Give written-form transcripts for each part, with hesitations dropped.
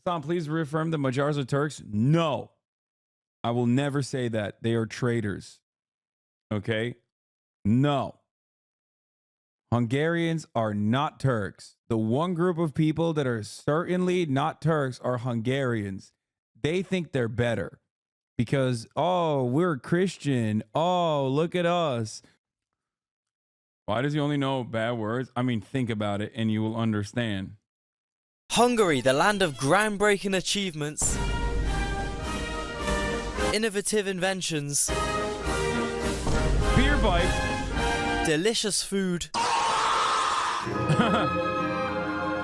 Hasan, please reaffirm the Magyars are Turks. No, I will never say that. They are traitors. Okay? No. Hungarians are not Turks. The one group of people that are certainly not Turks are Hungarians. They think they're better because, oh, we're Christian. Oh, look at us. Why does he only know bad words? I mean, think about it and you will understand. Hungary, the land of groundbreaking achievements, innovative inventions, Beer bites, delicious food,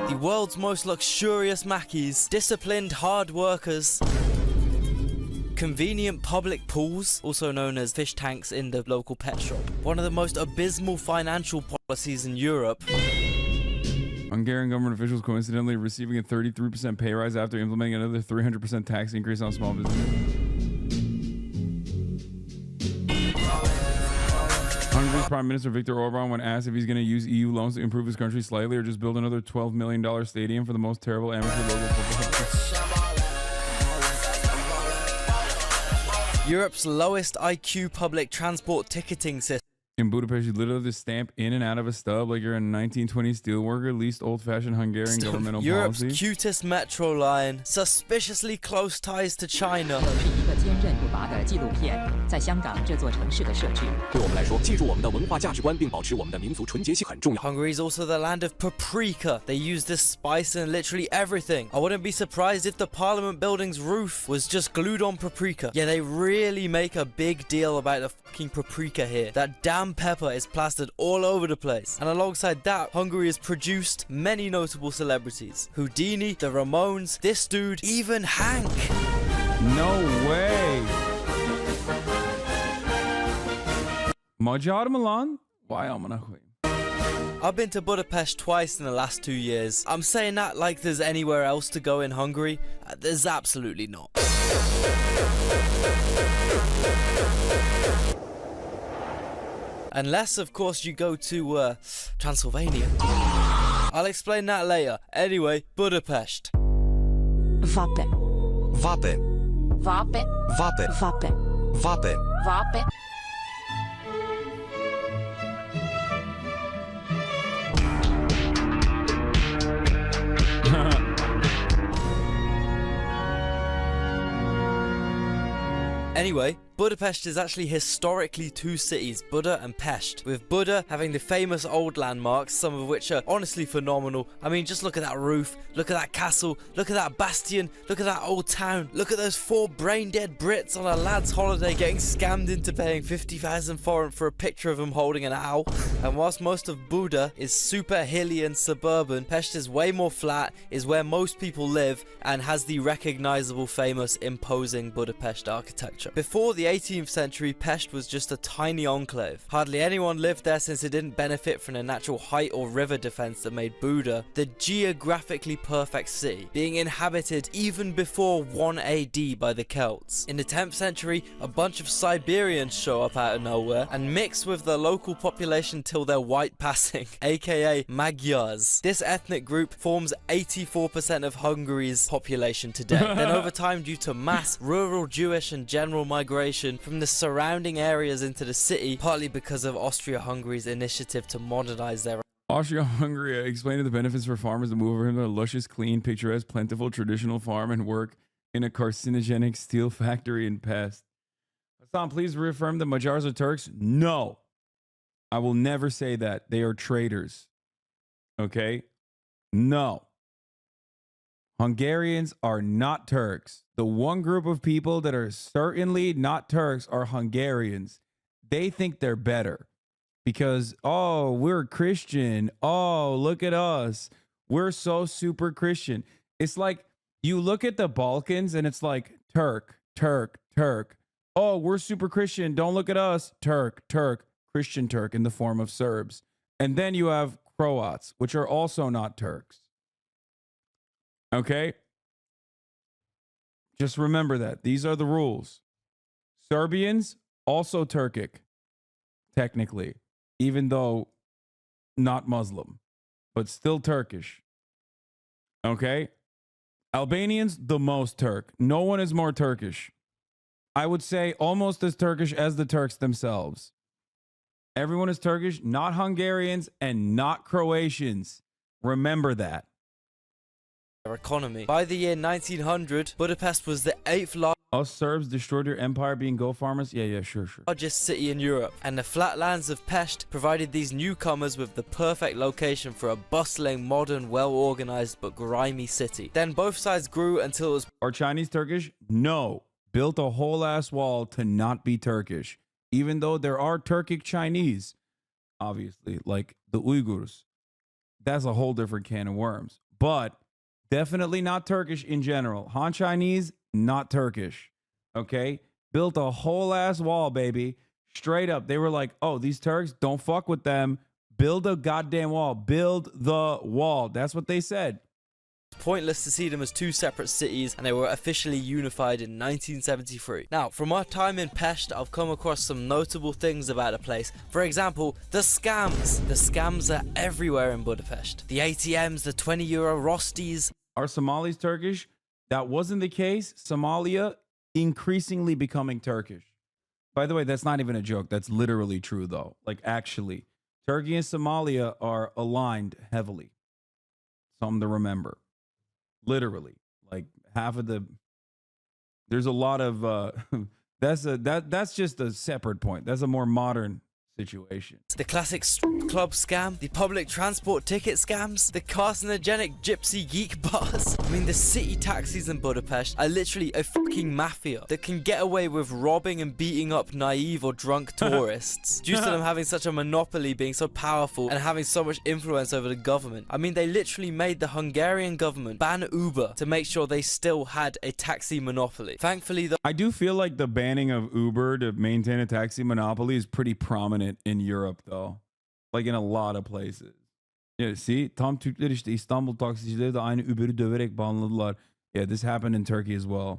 the world's most luxurious mackies, disciplined hard workers, convenient public pools, also known as fish tanks in the local pet shop, one of the most abysmal financial policies in Europe. Hungarian government officials coincidentally receiving a 33% pay rise after implementing another 300% tax increase on small businesses. Hungary's Prime Minister Viktor Orban, when asked if he's going to use EU loans to improve his country slightly or just build another $12 million stadium for the most terrible amateur local football. Europe's lowest IQ public transport ticketing system. In Budapest, you literally just stamp in and out of a stub like you're a 1920s steelworker, least old-fashioned Hungarian governmental Europe's policy. cutest metro line, suspiciously close ties to China. Hungary is also the land of paprika. They use this spice in literally everything. I wouldn't be surprised if the parliament building's roof was just glued on paprika. Yeah, they really make a big deal about the fucking paprika here. That damn pepper is plastered all over the place. And alongside that, Hungary has produced many notable celebrities. Houdini, the Ramones, this dude, even Hank. No way. Magyar Milan? Why am I? I've been to Budapest twice in the last 2 years. I'm saying that like there's anywhere else to go in Hungary. There's absolutely not. Unless, of course, you go to Transylvania. I'll explain that later. Anyway, Budapest. Vape. Vape. Vape. Vape. Vape. Vape. Vape. Anyway, Budapest is actually historically two cities, Buda and Pest, with Buda having the famous old landmarks, some of which are honestly phenomenal. I mean, just look at that roof, look at that castle, look at that bastion, look at that old town, look at those 4 brain-dead Brits on a lad's holiday getting scammed into paying 50,000 foreign for a picture of them holding an owl. And whilst most of Buda is super hilly and suburban, Pest is way more flat, is where most people live, and has the recognizable, famous, imposing Budapest architecture. Before the 18th century, Pest was just a tiny enclave. Hardly anyone lived there since it didn't benefit from the natural height or river defense that made Buda the geographically perfect city, being inhabited even before 1 AD by the Celts. In the 10th century, a bunch of Siberians show up out of nowhere and mix with the local population till they're white passing, aka Magyars. This ethnic group forms 84% of Hungary's population today. Then over time, due to mass rural Jewish and general migration from the surrounding areas into the city, partly because of Austria-Hungary's initiative to modernize their Austria-Hungary explaining the benefits for farmers to move over into a luscious, clean, picturesque, plentiful, traditional farm and work in a carcinogenic steel factory in Pest. Hasan, please reaffirm the Magyars are Turks. No, I will never say that. They are traitors. Okay? No. Hungarians are not Turks. The one group of people that are certainly not Turks are Hungarians. They think they're better because, oh, we're Christian. Oh, look at us. We're so super Christian. It's like you look at the Balkans and it's like Turk, Turk, Turk. Oh, we're super Christian. Don't look at us. Turk, Turk, Christian Turk in the form of Serbs. And then you have Croats, which are also not Turks. Okay? Just remember that. These are the rules. Serbians, also Turkic, technically, even though not Muslim, but still Turkish. Okay? Albanians, the most Turk. No one is more Turkish. I would say almost as Turkish as the Turks themselves. Everyone is Turkish, not Hungarians and not Croatians. Remember that. Their economy. By the year 1900, Budapest was the 8th Us Serbs destroyed your empire being goat farmers? Yeah, sure. largest city in Europe, and the flatlands of Pest provided these newcomers with the perfect location for a bustling, modern, well-organized but grimy city. Then both sides grew until it was... Are Chinese Turkish? No. Built a whole ass wall to not be Turkish. Even though there are Turkic Chinese, obviously, like the Uyghurs. That's a whole different can of worms. But definitely not Turkish in general. Han Chinese, not Turkish. Okay? Built a whole ass wall, baby. Straight up. They were like, oh, these Turks, don't fuck with them. Build a goddamn wall. Build the wall. That's what they said. Pointless to see them as two separate cities, and they were officially unified in 1973. Now, from our time in Pest, I've come across some notable things about the place. For example, the scams. The scams are everywhere in Budapest. The ATMs, the 20 euro Rostis. Are Somalis Turkish? That wasn't the case. Somalia increasingly becoming Turkish. By the way, that's not even a joke. That's literally true, though. Like, actually, Turkey and Somalia are aligned heavily. Something to remember. Literally, like half of the... There's a lot of... that's just a separate point. That's a more modern situation. The classic club scam, the public transport ticket scams, the carcinogenic gypsy geek bars. I mean, the city taxis in Budapest are literally a fucking mafia that can get away with robbing and beating up naive or drunk tourists due to them having such a monopoly, being so powerful and having so much influence over the government. I mean, they literally made the Hungarian government ban Uber to make sure they still had a taxi monopoly. Thankfully, though, I do feel like the banning of Uber to maintain a taxi monopoly is pretty prominent in Europe, though. Like in a lot of places. Yeah, see? Tam Türkler işte İstanbul taksicileri de aynı Uber'i döverek banladılar. Yeah, this happened in Turkey as well.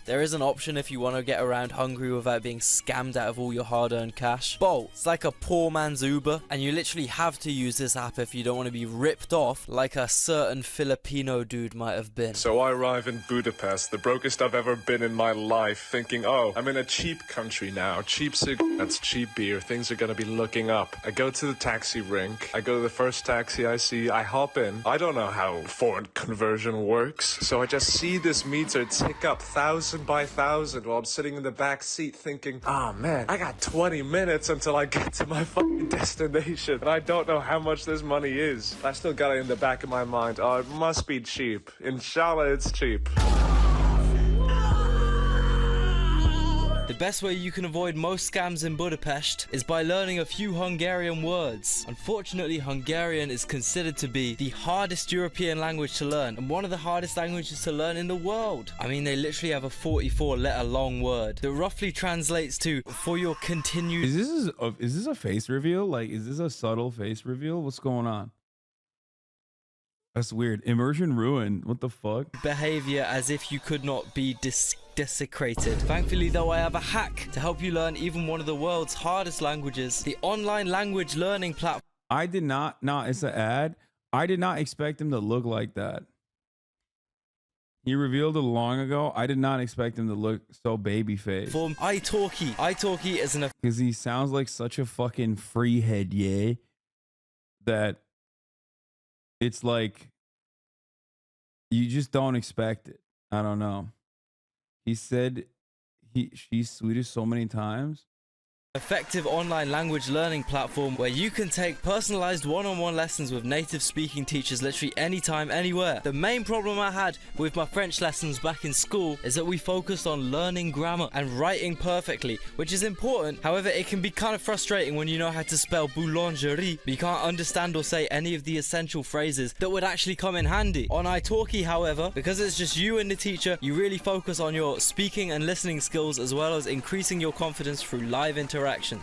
there is an option if you want to get around Hungary without being scammed out of all your hard-earned cash. Bolt, it's like a poor man's Uber, and you literally have to use this app if you don't want to be ripped off like a certain Filipino dude might have been. So I arrive in Budapest, the brokest I've ever been in my life, thinking, oh, I'm in a cheap country now. Cheap cigarettes, cheap beer, things are gonna be looking up. I go to the taxi rink, I go to the first taxi I see, I hop in. I don't know how foreign conversion works, so I just see this meter tick up 1,000 by 1,000 while I'm sitting in the back seat thinking, oh man, I got 20 minutes until I get to my fucking destination, and I don't know how much this money is. I still got it in the back of my mind, oh, it must be cheap. Inshallah, it's cheap. The best way you can avoid most scams in Budapest is by learning a few Hungarian words. Unfortunately, Hungarian is considered to be the hardest European language to learn and one of the hardest languages to learn in the world. I mean, they literally have a 44-letter long word that roughly translates to "for your continued..." Is this a face reveal? Like, is this a subtle face reveal? What's going on? That's weird. Immersion ruined. What the fuck? Behavior as if you could not be desecrated. Thankfully, though, I have a hack to help you learn even one of the world's hardest languages, the online language learning platform. I did not. No, it's an ad. I did not expect him to look like that. He revealed it long ago. I did not expect him to look so baby faced. italki. italki is an... Because he sounds like such a fucking free head, yeah. That it's like you just don't expect it. I don't know. He said she's Swedish so many times. Effective online language learning platform where you can take personalized one-on-one lessons with native speaking teachers literally anytime, anywhere. The main problem I had with my French lessons back in school is that we focused on learning grammar and writing perfectly, which is important. However, it can be kind of frustrating when you know how to spell boulangerie, but you can't understand or say any of the essential phrases that would actually come in handy. On italki, however, because it's just you and the teacher, you really focus on your speaking and listening skills as well as increasing your confidence through live interactions.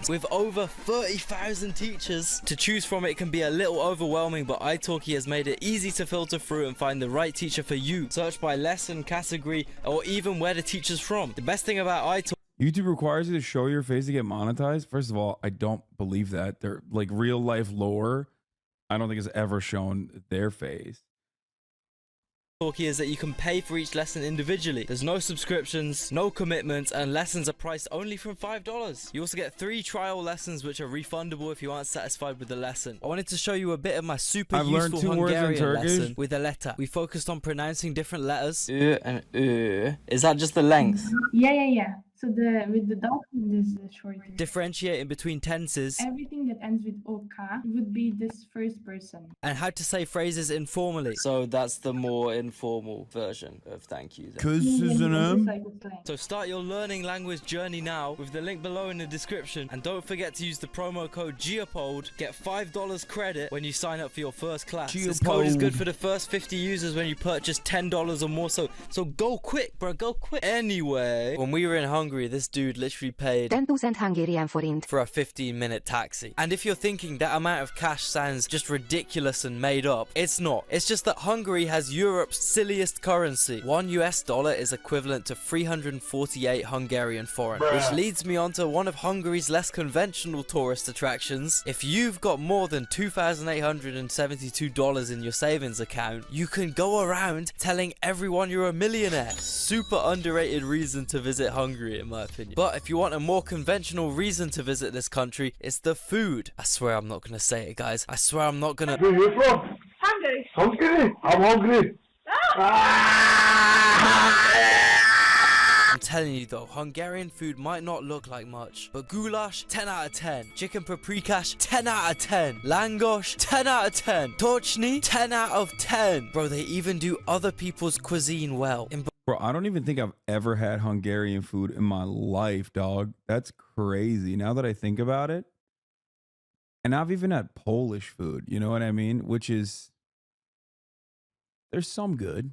With over 30,000 teachers to choose from, it can be a little overwhelming, but italki has made it easy to filter through and find the right teacher for you. Search by lesson, category, or even where the teacher's from. The best thing about italki... YouTube requires you to show your face to get monetized. First of all, I don't believe that. They're like real life lore. I don't think it's ever shown their face. talkie is that you can pay for each lesson individually. There's no subscriptions, no commitments, and lessons are priced only from $5. You also get 3 trial lessons which are refundable if you aren't satisfied with the lesson. I wanted to show you a bit of my super useful Hungarian lesson with a letter. We focused on pronouncing different letters. And is that just the length? Yeah. So with the dog, this is short. Differentiating between tenses. Everything that ends with OK would be this first person. And how to say phrases informally. So that's the more informal version of thank you. So start your learning language journey now with the link below in the description. And don't forget to use the promo code Geopold. Get $5 credit when you sign up for your first class. This code is good for the first 50 users when you purchase $10 or more. So go quick, bro. Go quick. Anyway, when we were in Hungary, this dude literally paid 10,000 Hungarian forint for a 15-minute taxi. And if you're thinking that amount of cash sounds just ridiculous and made up, it's not. It's just that Hungary has Europe's silliest currency. $1 is equivalent to 348 Hungarian forint, which leads me on to one of Hungary's less conventional tourist attractions. If you've got more than $2,872 in your savings account, you can go around telling everyone you're a millionaire. Super underrated reason to visit Hungary, in my opinion. But if you want a more conventional reason to visit this country, it's the food. I swear I'm not gonna say it, guys. I swear I'm not gonna. Where are you from? Hungary. Hungary? I'm hungry. I'm telling you though, Hungarian food might not look like much, but goulash, 10 out of 10. Chicken paprikash, 10 out of 10. Langosh, 10 out of 10. Torchny, 10 out of 10. Bro, they even do other people's cuisine well. Bro, I don't even think I've ever had Hungarian food in my life, dog. That's crazy. Now that I think about it. And I've even had Polish food, you know what I mean? Which is, there's some good.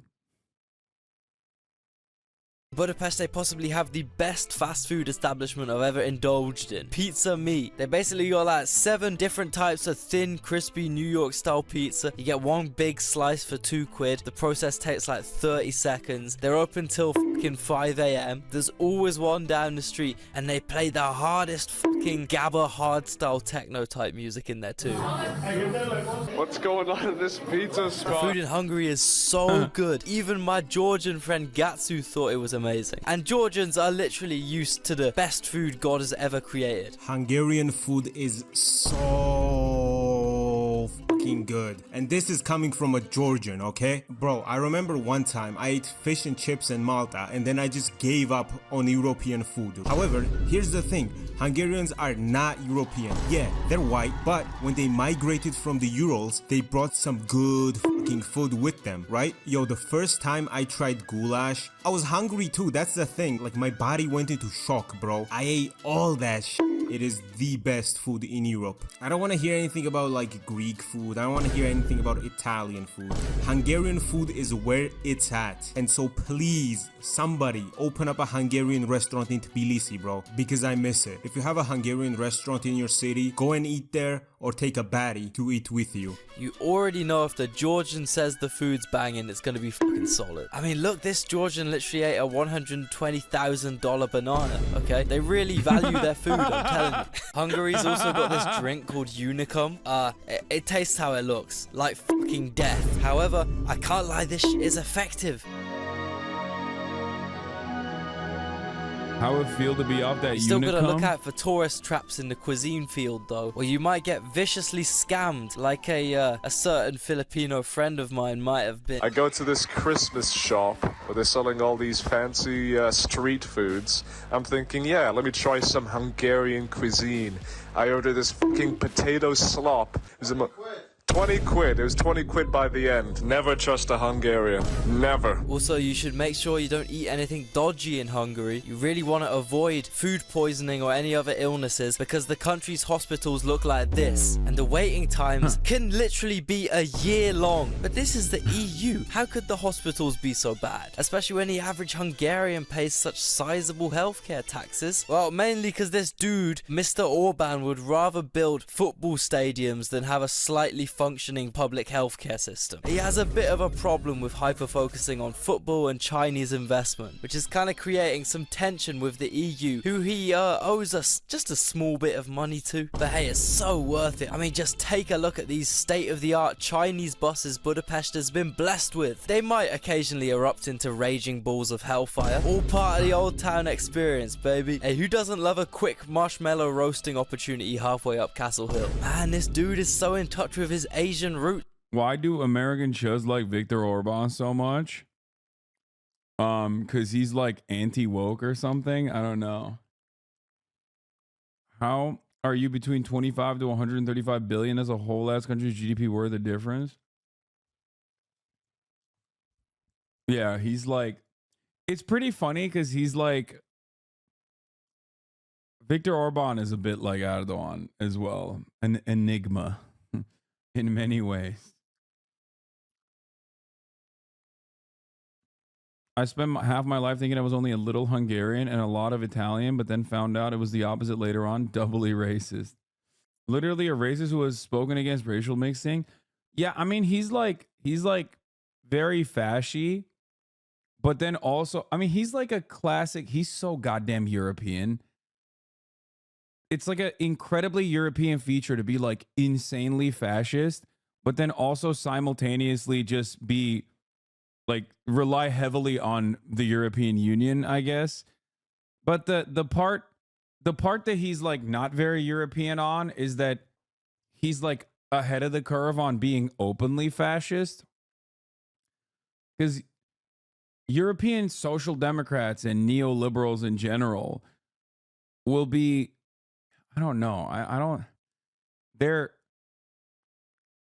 Budapest, they possibly have the best fast food establishment I've ever indulged in. Pizza meat. They basically got like 7 different types of thin, crispy New York style pizza. You get one big slice for £2. The process takes like 30 seconds. They're open till fucking 5 AM. There's always one down the street and they play the hardest fucking gabba hardstyle techno type music in there too. What's going on in this pizza spot? Food in Hungary is so good. Even my Georgian friend Gatsu thought it was amazing. And Georgians are literally used to the best food God has ever created. Hungarian food is so fucking good. And this is coming from a Georgian, okay? Bro, I remember one time I ate fish and chips in Malta and then I just gave up on European food. However, here's the thing. Hungarians are not European. Yeah, they're white, but when they migrated from the Urals, they brought some good fucking food with them, right? Yo, the first time I tried goulash, I was hungry too, that's the thing. Like, my body went into shock, bro. I ate all that shit. It is the best food in Europe. I don't want to hear anything about like Greek food. I don't want to hear anything about Italian food. Hungarian food is where it's at. And so please, somebody open up a Hungarian restaurant in Tbilisi, bro, because I miss it. If you have a Hungarian restaurant in your city, go and eat there or take a baddie to eat with you. You already know if the Georgian says the food's banging, it's gonna be fucking solid. I mean, look, this Georgian literally ate a $120,000 banana, okay? They really value their food, I'm telling you. Hungary's also got this drink called Unicum. It tastes how it looks, like fucking death. However, I can't lie, this shit is effective. How would it feel to be off that Still gotta look Unicum? out for tourist traps in the cuisine field though, where you might get viciously scammed, like a certain Filipino friend of mine might have been. I go to this Christmas shop where they're selling all these fancy street foods. I'm thinking, yeah, let me try some Hungarian cuisine. I order this fucking potato slop. It was 20 quid. It was 20 quid by the end. Never trust a Hungarian. Never. Also, you should make sure you don't eat anything dodgy in Hungary. You really want to avoid food poisoning or any other illnesses because the country's hospitals look like this. And the waiting times can literally be a year long. But this is the EU. How could the hospitals be so bad? Especially when the average Hungarian pays such sizable healthcare taxes. Well, mainly because this dude, Mr. Orban, would rather build football stadiums than have a slightly functioning public healthcare system. He has a bit of a problem with hyper-focusing on football and Chinese investment, which is kind of creating some tension with the EU, who he owes us just a small bit of money to. But hey, it's so worth it. I mean, just take a look at these state-of-the-art Chinese buses Budapest has been blessed with. They might occasionally erupt into raging balls of hellfire, all part of the old town experience, baby. Hey, who doesn't love a quick marshmallow roasting opportunity halfway up Castle Hill? Man, this dude is so in touch with his Asian roots. Why do American shows like Viktor Orban so much? Because he's like anti-woke or something. I don't know. How are you between 25 to 135 billion as a whole ass country's GDP worth a difference? Yeah, he's like, it's pretty funny because he's like, Viktor Orban is a bit like Erdogan as well, an enigma in many ways. I spent half my life thinking I was only a little Hungarian and a lot of Italian, but then found out it was the opposite later on, doubly racist. Literally a racist who has spoken against racial mixing. Yeah, I mean, he's like very fashy, but then also, I mean, he's like a classic, he's so goddamn European. It's like an incredibly European feature to be like insanely fascist, but then also simultaneously just be like rely heavily on the European Union, I guess. But the part that he's like not very European on is that he's like ahead of the curve on being openly fascist. Because European social democrats and neoliberals in general will be, I don't know. I don't,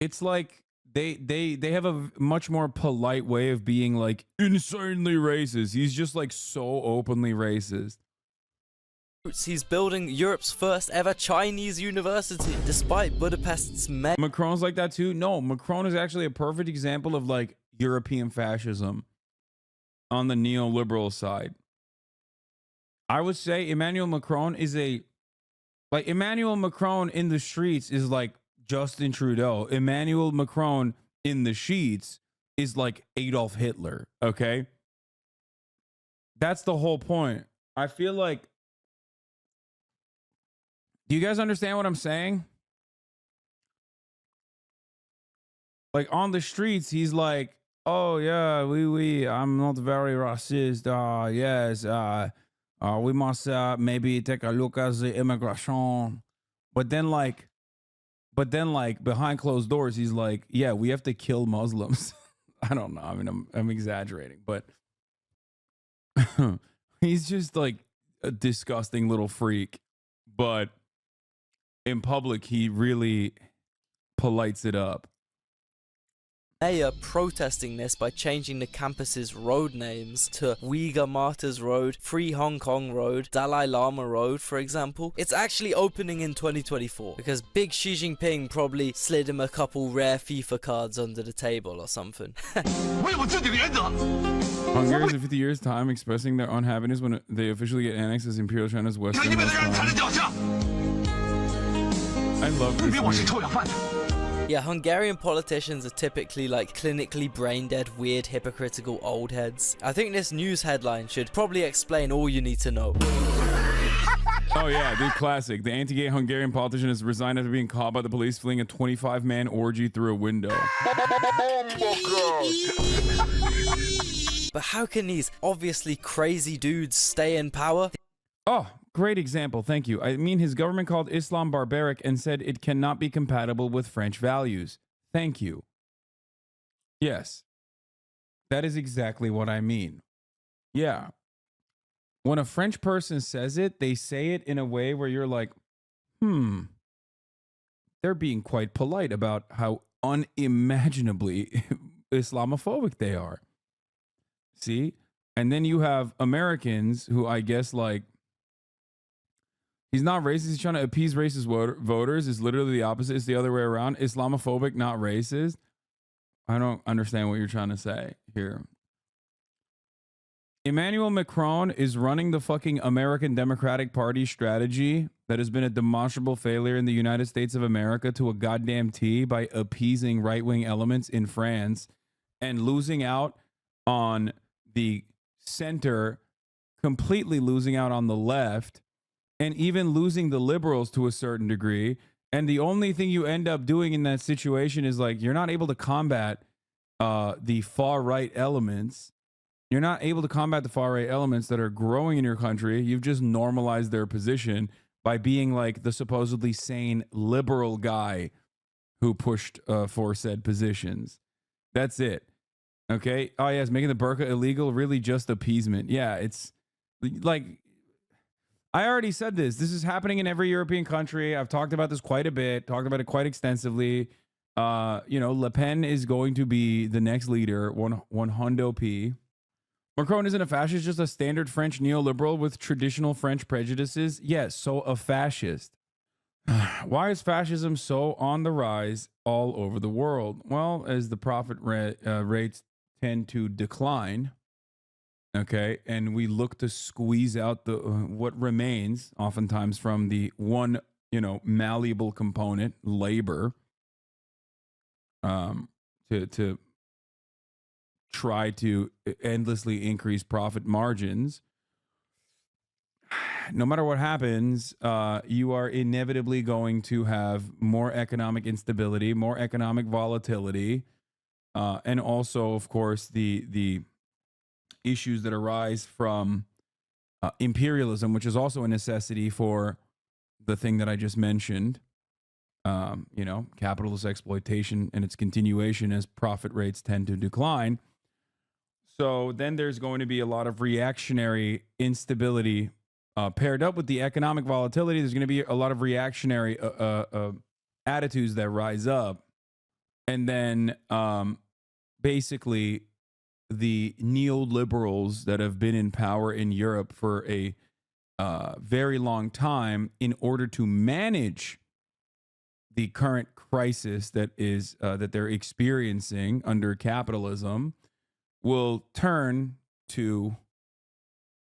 it's like they have a much more polite way of being like insanely racist. He's just like so openly racist. He's building Europe's first ever Chinese university, despite Budapest's Macron's like that too. No, Macron is actually a perfect example of like European fascism on the neoliberal side. I would say Emmanuel Macron is Emmanuel Macron in the streets is like Justin Trudeau. Emmanuel Macron in the sheets is like Adolf Hitler, okay? That's the whole point. I feel like, do you guys understand what I'm saying? Like on the streets, he's like, oh yeah, I'm not very racist. Yes, we must maybe take a look at the immigration. But then like behind closed doors, he's like, yeah, we have to kill Muslims. I don't know. I mean, I'm exaggerating, but he's just like a disgusting little freak. But in public, he really polites it up. Mayor protesting this by changing the campus's road names to Uyghur Martyrs Road, Free Hong Kong Road, Dalai Lama Road, for example. It's actually opening in 2024 because big Xi Jinping probably slid him a couple rare FIFA cards under the table or something. Hungarians in 50 years' time expressing their unhappiness when they officially get annexed as Imperial China's Western. I love this. Yeah, Hungarian politicians are typically like clinically brain-dead, weird, hypocritical old heads. I think this news headline should probably explain all you need to know. Oh yeah, dude, classic. The anti-gay Hungarian politician has resigned after being caught by the police fleeing a 25-man orgy through a window. But how can these obviously crazy dudes stay in power? Oh, great example. Thank you. I mean, his government called Islam barbaric and said it cannot be compatible with French values. Thank you. Yes. That is exactly what I mean. Yeah. When a French person says it, they say it in a way where you're like, they're being quite polite about how unimaginably Islamophobic they are. See? And then you have Americans who I guess like, he's not racist. He's trying to appease racist voters. It's literally the opposite. It's the other way around. Islamophobic, not racist. I don't understand what you're trying to say here. Emmanuel Macron is running the fucking American Democratic Party strategy that has been a demonstrable failure in the United States of America to a goddamn T by appeasing right-wing elements in France and losing out on the center, completely losing out on the left, and even losing the liberals to a certain degree. And the only thing you end up doing in that situation is like you're not able to combat the far right elements. You're not able to combat the far right elements that are growing in your country. You've just normalized their position by being like the supposedly sane liberal guy who pushed for said positions. That's it. Okay. Oh, yes. Making the burqa illegal, really just appeasement. Yeah. It's like, I already said this. This is happening in every European country. I've talked about this quite a bit, talked about it quite extensively. Le Pen is going to be the next leader, one hundo P. Macron isn't a fascist, just a standard French neoliberal with traditional French prejudices. Yes, so a fascist. Why is fascism so on the rise all over the world? Well, as the profit rates tend to decline, okay, and we look to squeeze out the what remains, oftentimes from the one, malleable component, labor, to try to endlessly increase profit margins. No matter what happens, you are inevitably going to have more economic instability, more economic volatility, and also, of course, the issues that arise from imperialism, which is also a necessity for the thing that I just mentioned. Capitalist exploitation and its continuation as profit rates tend to decline. So then there's going to be a lot of reactionary instability paired up with the economic volatility. There's going to be a lot of reactionary attitudes that rise up. And then basically the neoliberals that have been in power in Europe for a very long time, in order to manage the current crisis that is that they're experiencing under capitalism, will turn to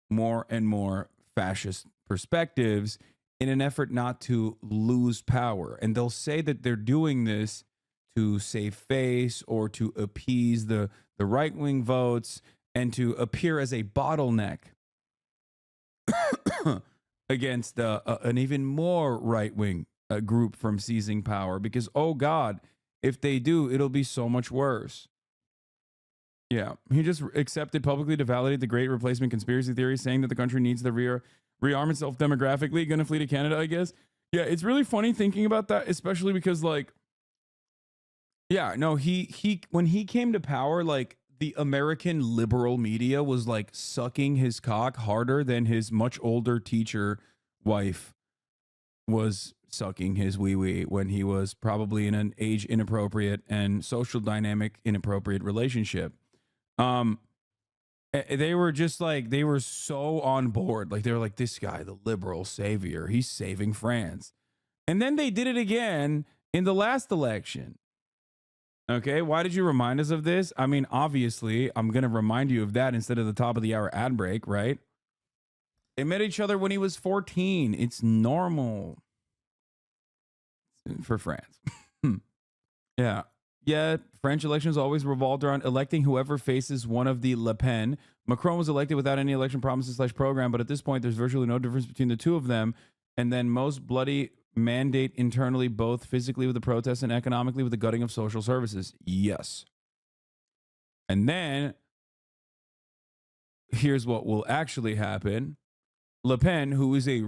more and more fascist perspectives in an effort not to lose power. And they'll say that they're doing this to save face or to appease the right-wing votes and to appear as a bottleneck against an even more right-wing group from seizing power. Because, oh God, if they do, it'll be so much worse. Yeah, he just accepted publicly to validate the Great Replacement conspiracy theory, saying that the country needs to rearm itself demographically. Gonna flee to Canada, I guess. Yeah, it's really funny thinking about that, especially because, like, yeah, no, he when he came to power, like, the American liberal media was like sucking his cock harder than his much older teacher wife was sucking his wee-wee when he was probably in an age inappropriate and social dynamic inappropriate relationship. They were just like, they were so on board. Like, they were like, this guy, the liberal savior, he's saving France. And then they did it again in the last election. Okay, why did you remind us of this? I mean, obviously, I'm going to remind you of that instead of the top of the hour ad break, right? They met each other when he was 14. It's normal for France. Yeah. Yeah, French elections always revolved around electing whoever faces one of the Le Pen. Macron was elected without any election promises / program, but at this point, there's virtually no difference between the two of them. And then most bloody mandate internally, both physically with the protests and economically with the gutting of social services. Yes. And then here's what will actually happen. Le Pen, who is a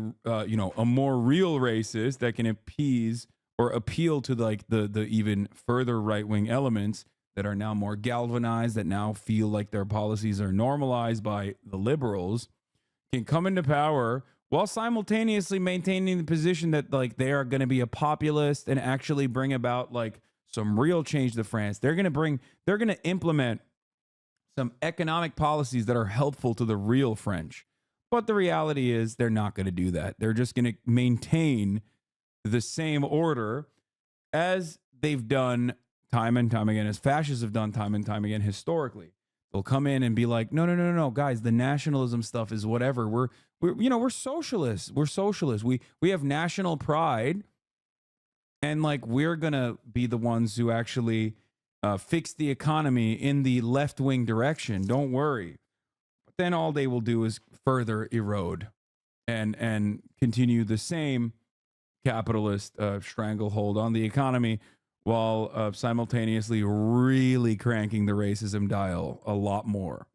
more real racist that can appease or appeal to like the even further right-wing elements that are now more galvanized, that now feel like their policies are normalized by the liberals, can come into power while simultaneously maintaining the position that like they are going to be a populist and actually bring about like some real change to France. They're going to implement some economic policies that are helpful to the real French. But the reality is they're not going to do that. They're just going to maintain the same order as they've done time and time again, as fascists have done time and time again historically. They'll come in and be like, no, guys, the nationalism stuff is whatever. We're socialists. We're socialists. We have national pride, and like we're gonna be the ones who actually fix the economy in the left-wing direction. Don't worry. But then all they will do is further erode and continue the same capitalist stranglehold on the economy, while simultaneously really cranking the racism dial a lot more.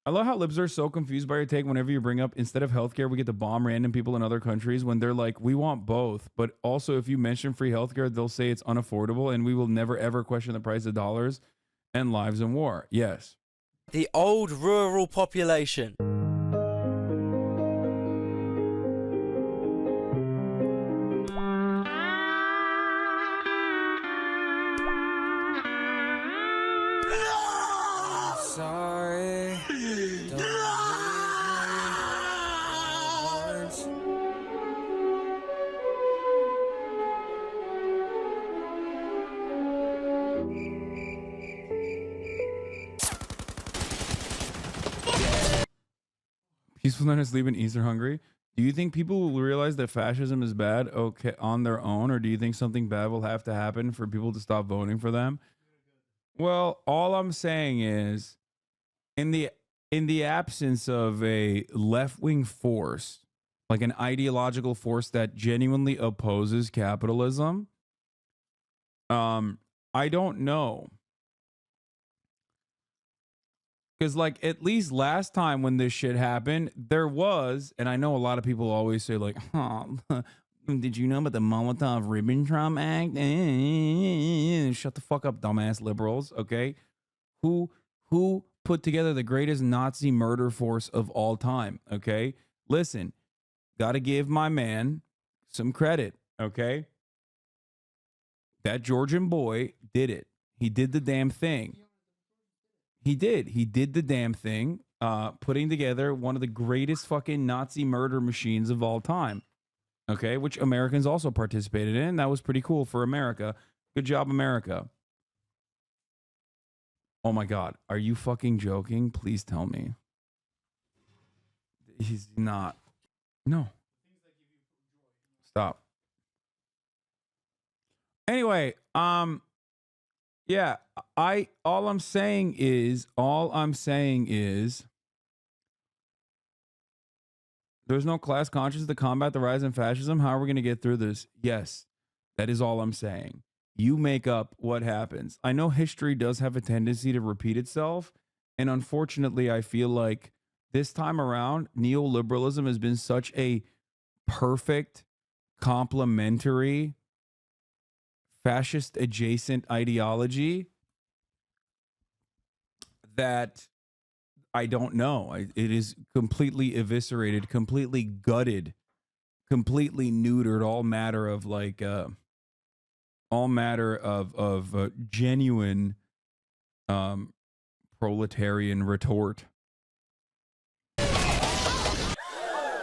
I love how libs are so confused by your take whenever you bring up, instead of healthcare, we get to bomb random people in other countries, when they're like, we want both. But also, if you mention free healthcare, they'll say it's unaffordable, and we will never, ever question the price of dollars and lives in war. Yes. The old rural population. Peacefulness leave in Eastern Hungary. Do you think people will realize that fascism is bad, okay, on their own, or do you think something bad will have to happen for people to stop voting for them? Well, all I'm saying is, in the absence of a left-wing force, like an ideological force that genuinely opposes capitalism, I don't know. Because, like, at least last time when this shit happened, there was, and I know a lot of people always say, like, oh, did you know about the Molotov-Ribbentrop Act? Shut the fuck up, dumbass liberals, okay? Who put together the greatest Nazi murder force of all time, okay? Listen, gotta give my man some credit, okay? That Georgian boy did it. He did the damn thing. He did the damn thing, putting together one of the greatest fucking Nazi murder machines of all time. Okay, which Americans also participated in. That was pretty cool for America. Good job, America. Oh my God, are you fucking joking? Please tell me. He's not. No. Stop. Anyway, yeah, all I'm saying is there's no class conscience to combat the rise in fascism. How are we going to get through this? Yes, that is all I'm saying. You make up what happens. I know history does have a tendency to repeat itself, and unfortunately, I feel like this time around, neoliberalism has been such a perfect complementary fascist adjacent ideology that I don't know. It is completely eviscerated, completely gutted, completely neutered all matter of like genuine proletarian retort.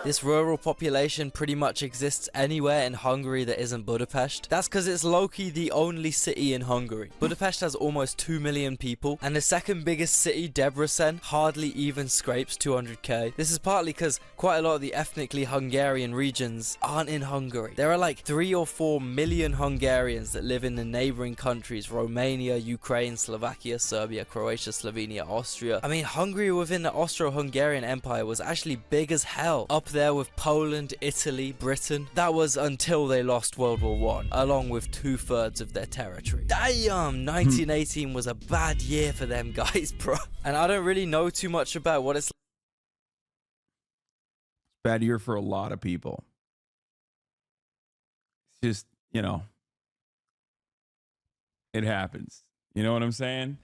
This rural population pretty much exists anywhere in Hungary that isn't Budapest. That's because it's low-key the only city in Hungary. Budapest has almost 2 million people, and the second biggest city, Debrecen, hardly even scrapes 200k. This is partly because quite a lot of the ethnically Hungarian regions aren't in Hungary. There are like 3 or 4 million Hungarians that live in the neighboring countries, Romania, Ukraine, Slovakia, Serbia, Croatia, Slovenia, Austria. I mean, Hungary within the Austro-Hungarian Empire was actually big as hell, up there with Poland, Italy, Britain. That was until they lost World War I, along with 2/3 of their territory. Damn, 1918 was a bad year for them guys, bro. And I don't really know too much about what it's Bad year for a lot of people. It's just, you know, it happens. You know what I'm saying?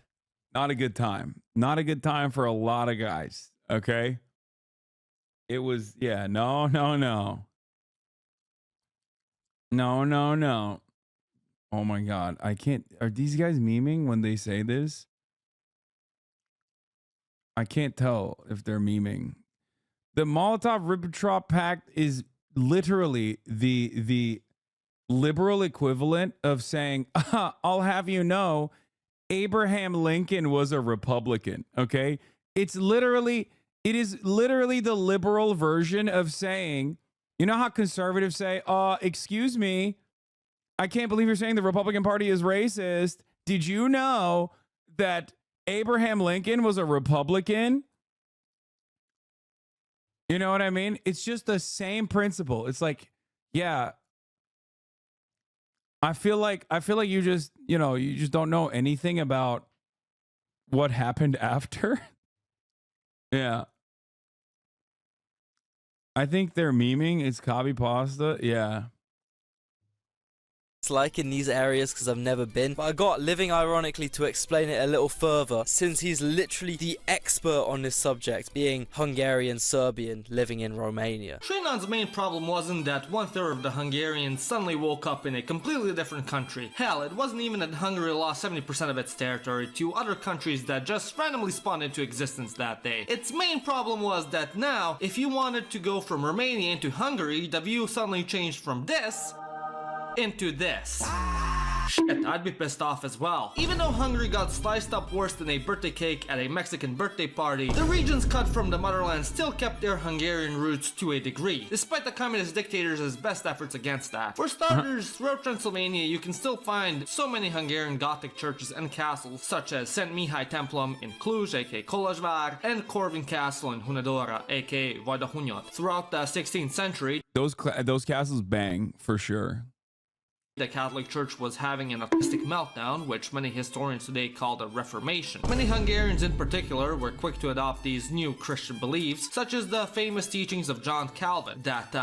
Not a good time. Not a good time for a lot of guys, okay? It was, yeah, no. No. Oh my God. I can't, are these guys memeing when they say this? I can't tell if they're memeing. The Molotov-Ribbentrop Pact is literally the liberal equivalent of saying, I'll have you know, Abraham Lincoln was a Republican. Okay. It is literally the liberal version of saying, you know how conservatives say, excuse me, I can't believe you're saying the Republican Party is racist. Did you know that Abraham Lincoln was a Republican? You know what I mean? It's just the same principle. It's like, yeah, I feel like you just, you just don't know anything about what happened after. Yeah. I think they're memeing. It's copy pasta. Yeah. It's like in these areas because I've never been, but I got Living Ironically to explain it a little further, since he's literally the expert on this subject, being Hungarian Serbian living in Romania. Trinon's main problem wasn't that 1/3 of the Hungarians suddenly woke up in a completely different country. Hell, it wasn't even that Hungary lost 70% of its territory to other countries that just randomly spawned into existence that day. Its main problem was that now, if you wanted to go from Romania into Hungary, the view suddenly changed from this into this. Shit, I'd be pissed off as well. Even though Hungary got sliced up worse than a birthday cake at a Mexican birthday party, the regions cut from the motherland still kept their Hungarian roots to a degree, despite the communist dictators' best efforts against that. For starters, throughout Transylvania you can still find so many Hungarian Gothic churches and castles, such as Szent Mihály Templom in Cluj, aka Kolozsvár, and Corvin Castle in Hunadora, aka Vajdahunyad. Throughout the 16th century, Those castles bang for sure. the Catholic Church was having an atheistic meltdown, which many historians today call the Reformation. Many Hungarians in particular were quick to adopt these new Christian beliefs, such as the famous teachings of John Calvin, that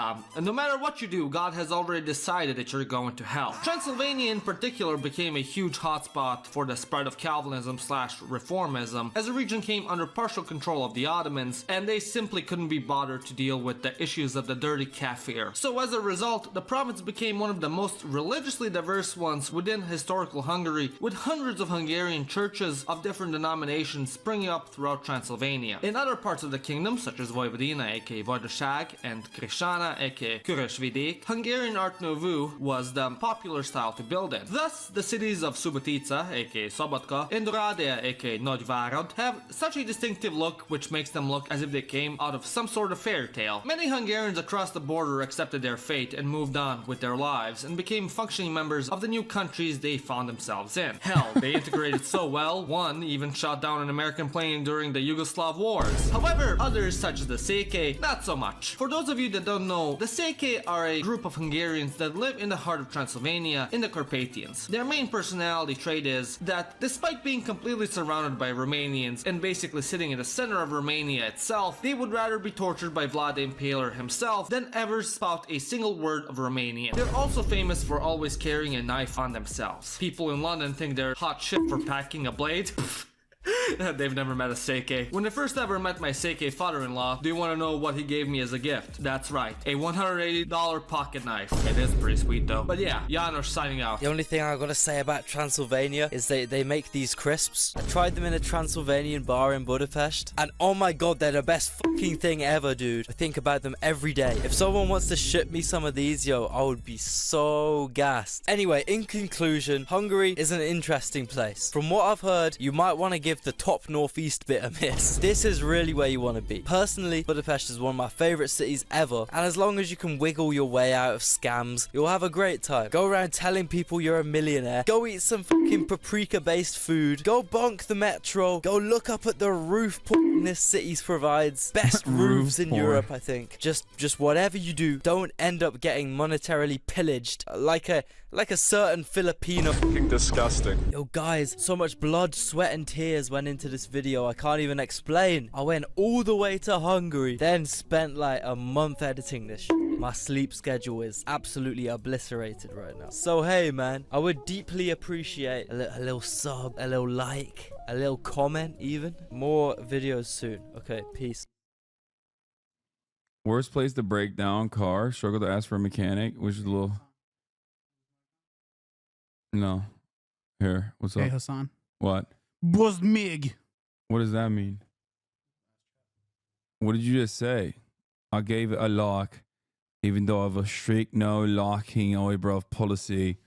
no matter what you do, God has already decided that you're going to hell. Transylvania in particular became a huge hotspot for the spread of Calvinism/Reformism, as the region came under partial control of the Ottomans, and they simply couldn't be bothered to deal with the issues of the dirty kafir. So as a result, the province became one of the most religiously diverse ones within historical Hungary, with hundreds of Hungarian churches of different denominations springing up throughout Transylvania. In other parts of the kingdom, such as Vojvodina, aka Vajdaság, and Krisana, aka Körösvidék, Hungarian Art Nouveau was the popular style to build in. Thus, the cities of Subotica, aka Szabadka, and Oradea, aka Nagyvárad, have such a distinctive look which makes them look as if they came out of some sort of fairy tale. Many Hungarians across the border accepted their fate and moved on with their lives and became functioning members of the new countries they found themselves in. Hell, they integrated so well, one even shot down an American plane during the Yugoslav wars. However, others such as the Székely, not so much. For those of you that don't know, the Székely are a group of Hungarians that live in the heart of Transylvania in the Carpathians. Their main personality trait is that despite being completely surrounded by Romanians and basically sitting in the center of Romania itself, they would rather be tortured by Vlad the Impaler himself than ever spout a single word of Romanian. They're also famous for always carrying a knife on themselves. People in London think they're hot shit for packing a blade. They've never met a Székely. When I first ever met my Székely father-in-law, do you want to know what he gave me as a gift? That's right, a $180 pocket knife. It is pretty sweet though. But yeah, Janos signing out. The only thing I gotta say about Transylvania is they make these crisps. I tried them in a Transylvanian bar in Budapest, and oh my god, they're the best fucking thing ever, dude. I think about them every day. If someone wants to ship me some of these, yo, I would be so gassed. Anyway, in conclusion, Hungary is an interesting place. From what I've heard, you might want to give the top northeast bit a miss. This is really where you want to be. Personally, Budapest is one of my favorite cities ever, and as long as you can wiggle your way out of scams, you'll have a great time. Go around telling people you're a millionaire, go eat some fucking paprika based food, go bonk the metro, go look up at the roof porn this city provides. Best roofs in Europe, I think. Just whatever you do, don't end up getting monetarily pillaged like a certain Filipino. Fucking disgusting. Yo guys, so much blood, sweat and tears went into this video, I can't even explain. I went all the way to Hungary, then spent like a month editing this shit. My sleep schedule is absolutely obliterated right now. So hey man, I would deeply appreciate a little sub, a little like, a little comment even. More videos soon. Okay, peace. Worst place to break down car. Struggle to ask for a mechanic, which is a little. No. Here, what's up? Hey Hasan. What? Was mig. What does that mean? What did you just say? I gave it a like, even though I have a strict no liking eyebrow policy.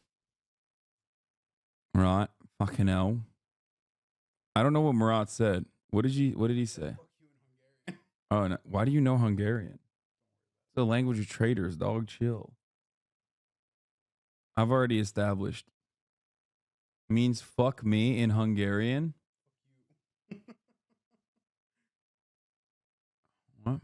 Right? Fucking hell. I don't know what Murat said. What did he say? Oh, no. Why do you know Hungarian? It's the language of traitors, dog. Chill. I've already established. Means fuck me in Hungarian. What?